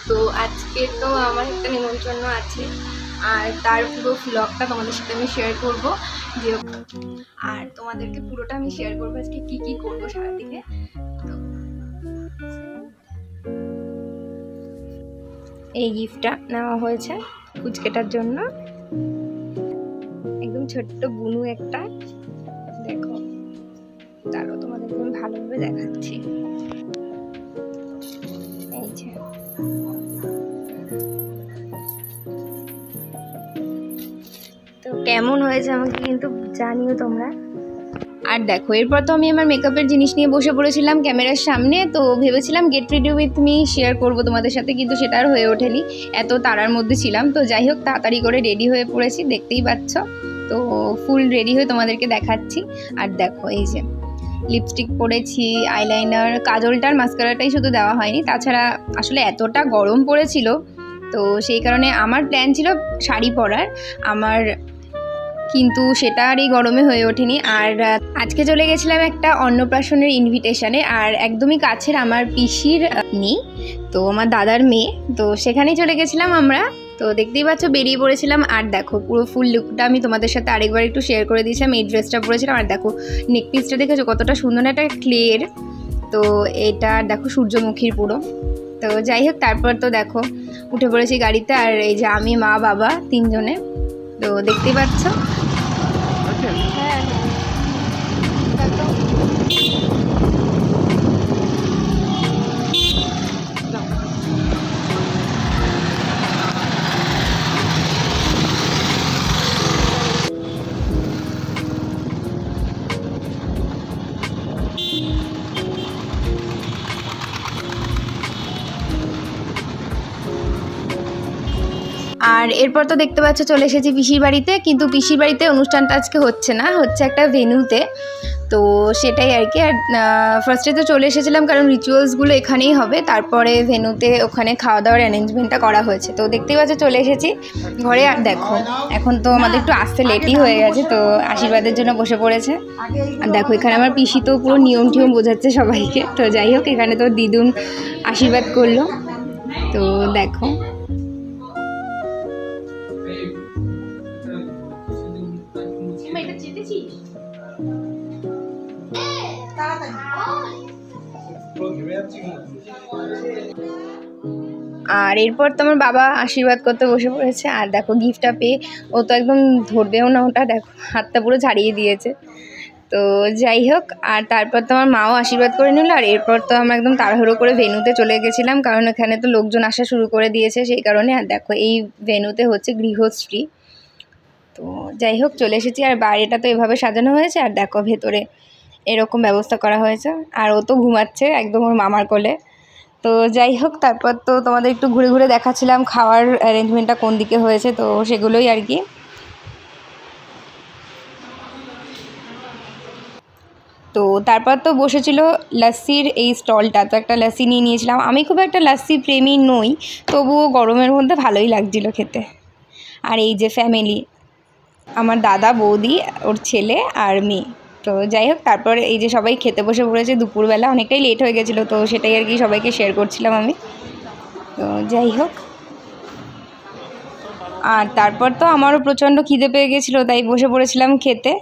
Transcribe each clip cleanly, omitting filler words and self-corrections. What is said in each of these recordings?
তো আজকে তো আমার একটা নিমন্ত্রণ আছে, আর তার পুরো ব্লগটা তোমাদের সাথে আমি শেয়ার করব। যে আর তোমাদেরকে পুরোটা আমি শেয়ার করবো আজকে কি কি করবো সারাদিনে। তো এই গিফটটা নেওয়া হয়েছে পুচকেটার জন্য, একদম ছোট্ট বুনু একটা। দেখো, তারও তোমাদেরকে আমি ভালোভাবে দেখাচ্ছি। এই যে তো কেমন হয়েছে আমাকে কিন্তু জানিও তোমরা। আর দেখো, এরপর তো আমি আমার মেকআপের জিনিস নিয়ে বসে পড়েছিলাম ক্যামেরার সামনে। তো ভেবেছিলাম get ready with me share করব তোমাদের সাথে, কিন্তু সেটা আর হয়ে ওঠেনি, এত তাড়ার মধ্যে ছিলাম। তো যাই হোক, তাড়াতাড়ি করে রেডি হয়ে পড়েছি, দেখতেই পাচ্ছ। তো ফুল রেডি হয়ে তোমাদেরকে দেখাচ্ছি। আর দেখো, এই যে লিপস্টিক পরেছি, আইলাইনার, কাজলটার মাস্কারাটাই শুধু দেওয়া হয়নি। তাছাড়া আসলে এতটা গরম পড়েছিল, তো সেই কারণে আমার প্ল্যান ছিল শাড়ি পরার আমার, কিন্তু সেটা আর এই গরমে হয়ে ওঠেনি। আর আজকে চলে গেছিলাম একটা অন্নপ্রাশনের ইনভিটেশনে, আর একদমই কাছের আমার পিসির মেয়ে, তো আমার দাদার মেয়ে, তো সেখানেই চলে গেছিলাম আমরা। তো দেখতেই পাচ্ছ, বেরিয়ে পড়েছিলাম। আর দেখো, পুরো ফুল লুকটা আমি তোমাদের সাথে আরেকবার একটু শেয়ার করে দিয়েছিলাম। এই ড্রেসটা পরেছিলাম, আর দেখো নেকপিসটা দেখেছো কতটা সুন্দর, একটা ক্লের। তো এটা দেখো সূর্যমুখীর পুরো। তো যাই হোক, তারপর তো দেখো উঠে পড়েছি গাড়িতে, আর এই যে আমি, মা, বাবা, তিনজনে। তো দেখতেই পাচ্ছ। আর এরপর তো দেখতে পাচ্ছ চলে এসেছি পিসির বাড়িতে, কিন্তু পিসির বাড়িতে অনুষ্ঠানটা আজকে হচ্ছে না, হচ্ছে একটা ভেন্যুতে। তো সেটাই আর কি। আর ফার্স্টে তো চলে এসেছিলাম কারণ রিচুয়ালসগুলো এখানেই হবে, তারপরে ভেন্যুতে ওখানে খাওয়া দাওয়ার অ্যারেঞ্জমেন্টটা করা হয়েছে। তো দেখতেই পাচ্ছ চলে এসেছি ঘরে। আর দেখো, এখন তো আমাদের একটু আসতে লেটই হয়ে গেছে, তো আশীর্বাদের জন্য বসে পড়েছে। আর দেখো, এখানে আমার পিসি তো পুরো নিয়ম টিয়ম বোঝাচ্ছে সবাইকে। তো যাই হোক, এখানে তো দিদুন আশীর্বাদ করলো। তো দেখো, আর এরপর তো আমার বাবা আশীর্বাদ করতে বসে পড়েছে। আর দেখো, গিফটটা পেয়ে ও তো একদম ধরবেও না ওটা, দেখো হাতটা পুরো ছাড়িয়ে দিয়েছে। তো যাই হোক, আর তারপর তো আমার মাও আশীর্বাদ করে নিল। আর এরপর তো আমরা একদম তাড়াহুড়ো করে ভেন্যুতে চলে গেছিলাম, কারণ এখানে তো লোকজন আসা শুরু করে দিয়েছে সেই কারণে। আর দেখো, এই ভেন্যুতে হচ্ছে গৃহশ্রী। তো যাই হোক, চলে এসেছি। আর বাইরেটা তো এভাবে সাজানো হয়েছে, আর দেখো ভেতরে এরকম ব্যবস্থা করা হয়েছে। আর ও তো ঘুমাচ্ছে একদম ওর মামার কোলে। তো যাই হোক, তারপর তো তোমাদের একটু ঘুরে ঘুরে দেখাচ্ছিলাম খাওয়ার অ্যারেঞ্জমেন্টটা কোন দিকে হয়েছে, তো সেগুলোই আর কি। তো তারপর তো বসেছিল লাস্সির এই স্টলটা, তো একটা লাস্সি নিয়ে নিয়েছিলাম। আমি খুব একটা লাস্সি প্রেমী নই, তবুও গরমের মধ্যে ভালোই লাগছিল খেতে। আর এই যে ফ্যামিলি, আমার দাদা, বৌদি, ওর ছেলে আর মেয়ে। তো যাই হোক, তারপর এই যে সবাই খেতে বসে পড়েছে দুপুরবেলা, অনেকটাই লেট হয়ে গেছিলো, তো সেটাই আর কি সবাইকে শেয়ার করছিলাম আমি। তো যাই হোক, আর তারপর তো আমারও প্রচণ্ড খিদে পেয়ে গেছিলো, তাই বসে পড়েছিলাম খেতে।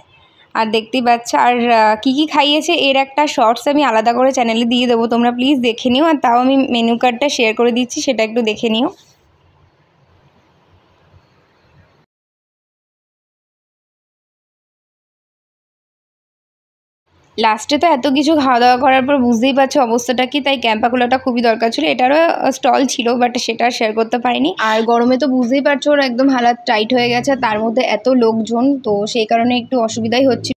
আর দেখতেই পাচ্ছ, আর কী কী খাইয়েছে এর একটা শর্টস আমি আলাদা করে চ্যানেলে দিয়ে দেবো, তোমরা প্লিজ দেখে নিও। আর তাও আমি মেনু কার্ডটা শেয়ার করে দিচ্ছি, সেটা একটু দেখে নিও। লাস্টে তো এত কিছু খাওয়া দাওয়া করার পর বুঝতেই পারছো অবস্থাটা কি, তাই ক্যাম্পা খোলাটা খুবই দরকার ছিল। এটারও স্টল ছিল, বাট সেটা শেয়ার করতে পারিনি। আর গরমে তো বুঝতেই পারছো ওর একদম হালাত টাইট হয়ে গেছে, তার মধ্যে এত লোকজন, তো সেই কারণে একটু অসুবিধাই হচ্ছিল।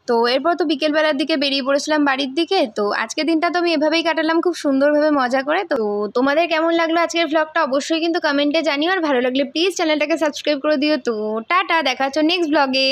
তো এরপর তো বিকেলবেলার দিকে বেরিয়ে পড়েছিলাম বাড়ির দিকে। তো আজকের দিনটা তো আমি এভাবেই কাটালাম, খুব সুন্দরভাবে মজা করে। তো তোমাদের কেমন লাগলো আজকের ভ্লগটা অবশ্যই কিন্তু কমেন্টে জানিও, আর ভালো লাগলে প্লিজ চ্যানেলটাকে সাবস্ক্রাইব করে দিও। তো টাটা, দেখা হচ্ছে নেক্সট ভ্লগে।